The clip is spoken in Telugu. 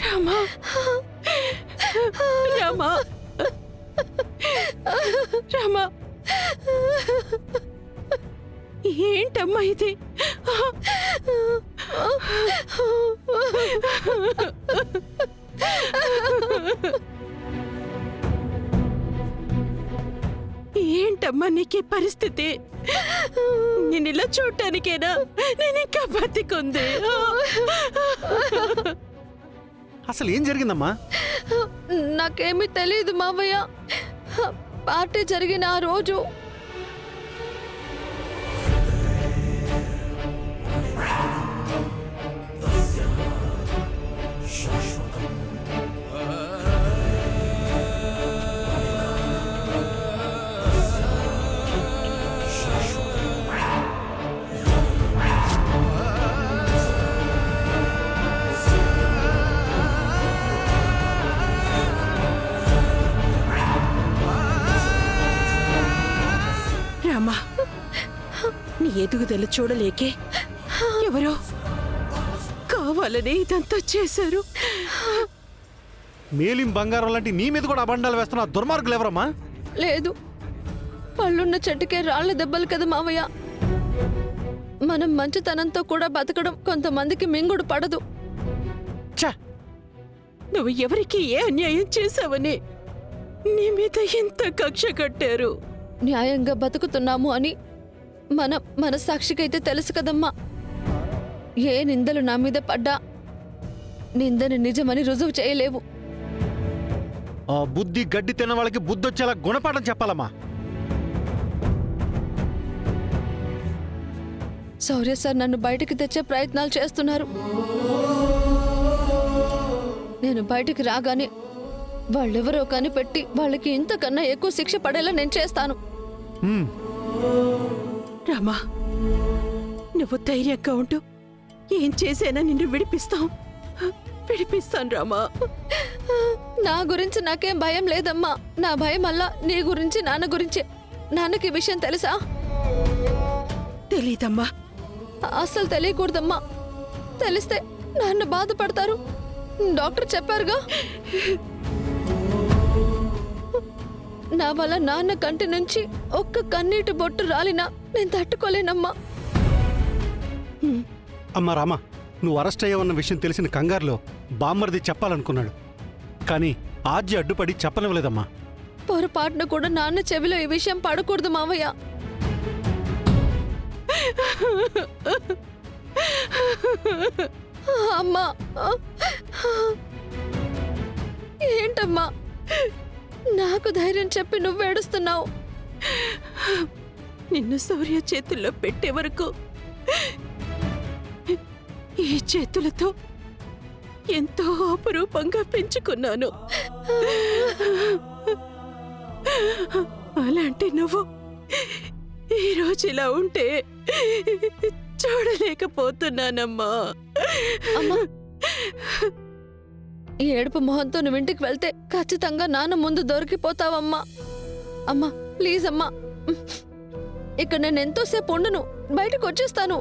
రామా రామా రామా ఏంటమ్మా ఇది? ఏంటమ్మా నీకే పరిస్థితి? నేను ఇలా చూడటానికేనా నేను ఇంకా బతికుంది? అసలు ఏం జరిగిందమ్మా? నాకేమీ తెలియదు మావయ్య. పార్టీ జరిగిన ఆ రోజు రామా, నీ ఎదుగుదల చూడలేకే ఎవరో కావాలని ఇదంతా చేశారు. మేలిం బంగారం లాంటి నీ మీద కూడా అబండాలు వేస్తున్న దుర్మార్గులు ఎవరమ్మా? లేదు, పళ్ళున్న చెట్టుకే రాళ్ల దెబ్బలు కదా మావయ్య. మనం మంచితనంతో కూడా బతకడం కొంతమందికి మింగుడు పడదు. ఛ! నువ్వు ఎవరికి ఏ అన్యాయం చేశావని నీ మీద ఎంత కక్ష కట్టారు? న్యాయంగా బతుకుతున్నాము అని మన మనస్సాక్షికైతే తెలుసు కదమ్మా. ఏ నిందలు నా మీద పడ్డా నిందని నిజమని రుజువు చేయలేవు. ఆ బుద్ధి గడ్డి తిన్న వాళ్ళకి బుద్ధి వచ్చేలా గుణపాఠం చెప్పాలమ్మా. శౌర్య సార్ నన్ను బయటికి తెచ్చే ప్రయత్నాలు చేస్తున్నారు. నేను బయటికి రాగానే వాళ్ళెవరో కనిపెట్టి వాళ్ళకి ఇంతకన్నా ఎక్కువ శిక్ష పడేలా నేను చేస్తాను. రామా, నువ్వు ధైర్యంగా ఉంటూ ఏం చేసైనా నిన్ను విడిపిస్తాను రామా. నా గురించి నాకేం భయం లేదమ్మా. నా భయం అల్లా నీ గురించి, నాన్న గురించి. నాన్నకి విషయం తెలుసా? తెలీదమ్మా. అస్సలు తెలియకూడదమ్మా. తెలిస్తే నాన్న బాధపడతారు. డాక్టర్ చెప్పారుగా. నా వల్ల నాన్న కంటి నుంచి ఒక్క కన్నీటి బొట్టు రాలినా నేను తట్టుకోలేనమ్మా. అమ్మా రామా, నువ్వు అరెస్ట్ అయ్యావన్న విషయం తెలిసిన కంగారులో బామ్మర్ది చెప్పాలనుకున్నాడు. కానీ ఆద్య అడ్డుపడి చెప్పనివ్వలేదమ్మా. పొరపాటున కూడా నాన్న చెవిలో ఈ విషయం పడకూడదు మావయ్య. అమ్మా, ఏంటమ్మా నాకు ధైర్యం చెప్పి నువ్వేడుస్తున్నావు? నిన్ను శౌర్య చేతుల్లో పెట్టే వరకు ఈ చేతులతో ఎంతో అపురూపంగా పెంచుకున్నాను. అలాంటి నువ్వు ఈరోజు ఇలా ఉంటే చూడలేకపోతున్నానమ్మా. అమ్మా, ఈ ఏడుపు మొహంతో నువ్వు ఇంటికి వెళ్తే ఖచ్చితంగా నాన్న ముందు దొరికిపోతావమ్మా. అమ్మా ప్లీజ్ అమ్మా, ఇక్కడ నేను ఎంతోసేపు ఉండను, బయటకు వచ్చేస్తాను.